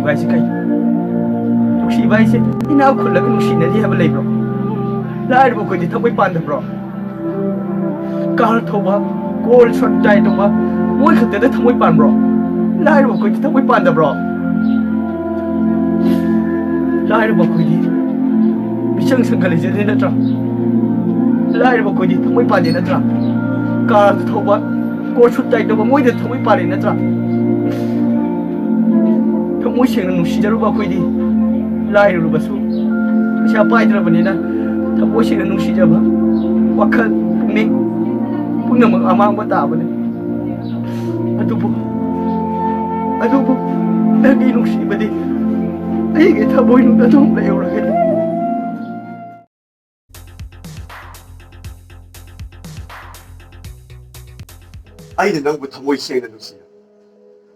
भाई से कहीं नुक्सी भाई से इना खुला के नुक्सी नहीं है बल्ले ब्रो लाइट वो कोई दिखा कोई पांड ब्रो कार थोबा गोल शॉट टाइट थोबा वो ही खत्ते था कोई पांड ब्रो लाइट वो कोई दिखा कोई पांड ब्रो लाइट वो कोई दी बिचंग संगले जे ने ट्रा लाइट वो कोई दिखा कोई पांड ने ट्रा कार थोबा गोल शॉट टाइट थोबा वो ही दिखा कोई पांड ने ट्रा थमोई सेंगना नुसिजरुबा कोइदी लाइरुबसु पैसा पाइद्रबनिना थमोई सेंगना नुसिजबा वखल पुंगनिंग पुंगनमक अमांगबा ताबने अदुबु नंगी नुसिबदि अइगे थमोई नुदा थोम लेउरगनि 아이는 낭부 더모이 시행는 නු시야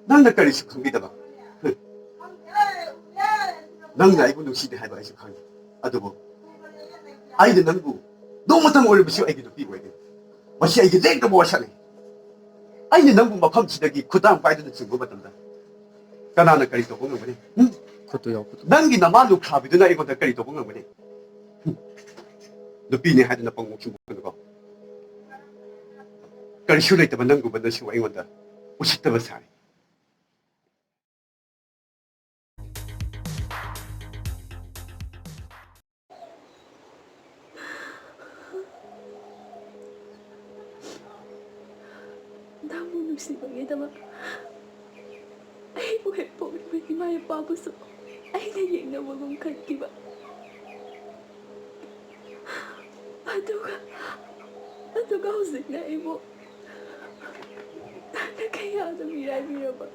낭나까리 숙흥비다봐 낭나 아이고 නු시대 하이바 아이스 칸 아도보 아이는 낭부 너무 땅 올려보시오 아이기도 삐고 아이기 마시 아이기 랭가 모아샤네 아이는 낭부 마팜 지대기 구당 빠이드는 증거 받던다 까나나 까리 또 보는 거네 응? 그것도 옆부터 낭기 나만도 카비드나 이거다 까리 또 보는 거네 너 삐네 하드나 뻥 목숨 보는 거 까리 쉬울라 있다만 낭구 받는 시와 이건다 오십다만 사네 Namo nugsibagay ay buhay po may himaya pabuso ay naging nawagong kankiba. Aduga husik na imo. Nakaya na miray ba?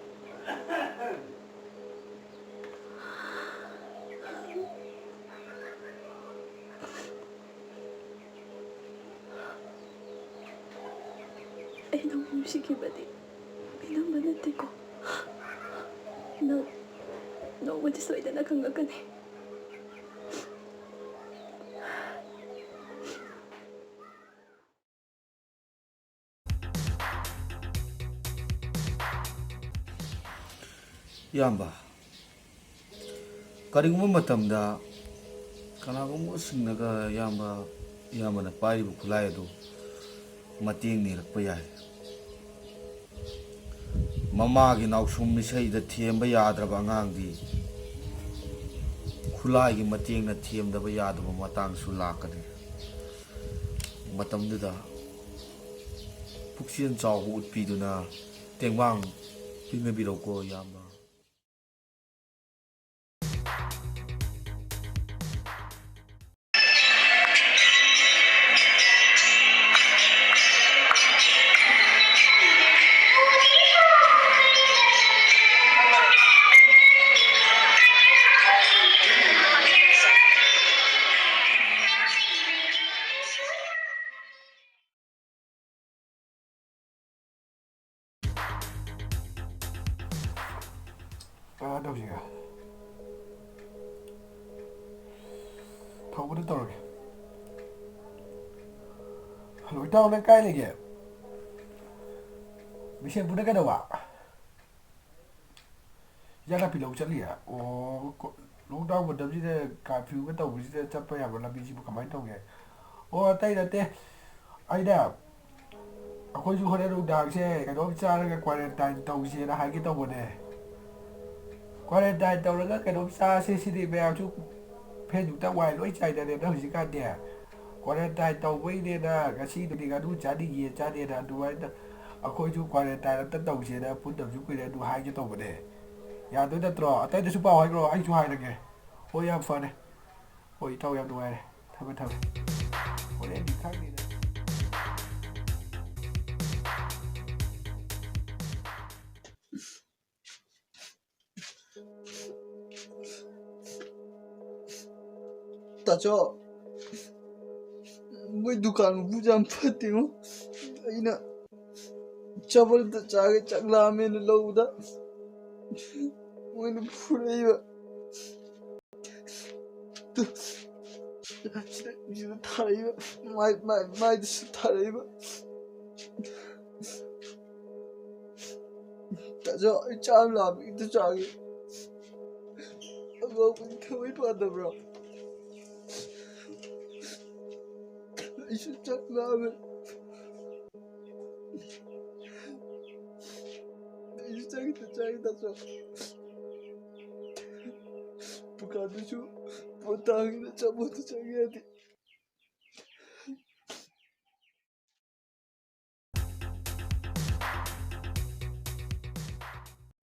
Ay nung musiki ba di? Pinamanate ko. No, madisoy na nakangagan eh. 이안봐 그리고 마탐다 그나고 무슨나가 이안바나 빠리부 굴라에도 마팅 니럭pa yaay mamaagi nausum misaida thiemba yadraba angaangdi khulaigi matengna thiemdaba yadaba matangsu lakani matamduda puksin chawbu utpiduna tengwang pingnabirauko yamba đâu gì cả thấu vẫn tao rồi lối tao lên cái này kìa mình xem bữa cái đầu à ra là bị lâu chân lìa lúc tao vẫn đâm gì thế cả phiếu cái tàu gì thế chắc phải làm là bị gì mà cảm thấy tao kìa tay là tê ai đã khôi du hồi đó lúc đào xe cái đó cha cái quan tài tàu xe là hai cái tàu này quarantine tꯧꯔꯒ ꯀꯩꯅꯣꯝ ꯆꯥꯁꯦ ꯁꯤꯗꯤ ꯃꯌꯥꯝꯁꯨ ꯐꯦꯁꯕꯨꯛꯇ ꯋꯥꯏ ꯂꯣꯏ ꯆꯥꯏꯗꯔꯦꯅ ꯍꯧꯖꯤꯛꯀꯥꯟꯗꯤ quarantine ꯇꯧꯕꯩꯅꯦꯅ ꯉꯁꯤꯗꯨꯗꯤ ꯉꯥꯅꯨ ꯆꯥꯅꯤ ꯌꯦꯟ ꯆꯥꯅꯤꯅ ꯑꯗꯨꯃꯥꯏꯅ ꯑꯩꯈꯣꯏꯁꯨ quarantine ꯑꯝꯇ ꯇꯧꯁꯦꯅ ꯄꯨꯟꯗꯕꯁꯨ ꯀꯨꯏꯔꯦ ꯑꯗꯨ ꯍꯥꯏꯒꯦ ꯇꯧꯕꯅꯦ ꯌꯥꯗꯣꯏ ꯅꯠꯇ꯭ꯔꯣ ꯑꯇꯩꯗꯁꯨ ꯄꯥꯎ ꯍꯥꯏꯈ꯭ꯔꯣ ꯑꯩꯁꯨ ꯍꯥꯏꯔꯒꯦ ꯍꯣꯏ ꯌꯥꯝ ꯐꯔꯦ ꯍꯣꯏ ꯏꯇꯥꯎ ꯌꯥꯝ ꯅꯨꯡꯉꯥꯏꯔꯦ ꯊꯝꯃꯦ ꯍꯣꯔꯦꯟꯗꯤ ꯈꯪꯗꯦꯗ ताचो मैं दुकान पूजा फते हो अइना चबल त चागे चगला में लौदा मैं फुरेवा तो थारेवा माय थारेवा ताचो चाम लाभ इत चागे ꯊꯕꯛꯄꯨꯗꯤ ꯊꯕꯛ ꯄꯥꯗꯕ꯭ꯔꯣ ꯑꯩꯁꯨ ꯆꯥꯛ ꯂꯥꯝꯃꯦ ꯑꯩꯁꯨ ꯆꯥꯈꯤꯗ ꯗꯨꯀꯥꯟꯗꯁꯨ ꯄꯣꯠ ꯇꯥꯡꯉꯤꯅ ꯑꯆꯥꯄꯣꯠꯇꯣ ꯆꯪ ꯌꯥꯗꯦ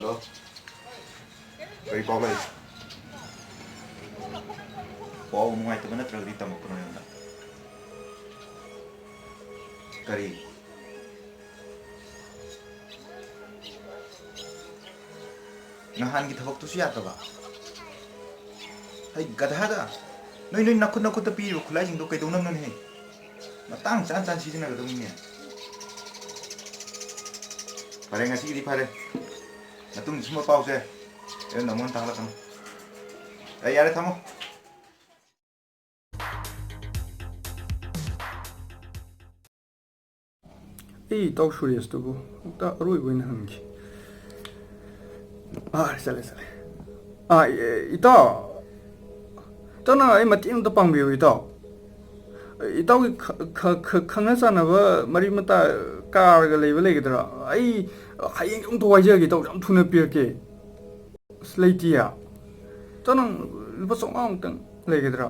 Halo. Kari pau lagi. Pau nungai tu mana terlalu hitam aku nanya. Kari. Ngahan kita waktu siapa ba? Hai gadha da. Noi nakut tapi kulai jing do kai donam nan he. Matang chan sih na gadong ni. Pare ngasi di pare. Natung semua pau saya. Namun tak lah kamu. Ada kamu. Tahu Suryas tu bu, tak rui bu ini hangi. Sale. Ito. Tahu na mati yang tu pangbiu ito. Ito kangen sana ba mari mata kar ke level lagi tu. Hayang yang tu aja gitu, jam tu nak pergi ke. Seliti ya. Tahu na lepas orang teng lagi tu.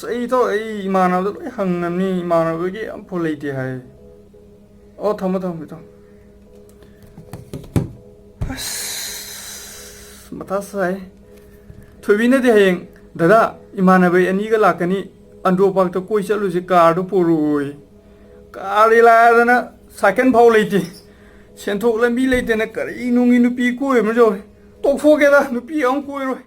Ito mana tu hang ni mana bagi apa lagi hai. Thầm ito. Matasay. Thubi na di hayang dada imanabay ani ka lakani andro pag to koi chalu si car do purui. Car ila na second phau leiti. Sen thok lambi leite na kari nungi nupi ko e majo. Tok pho ke da nupi ang ko ro.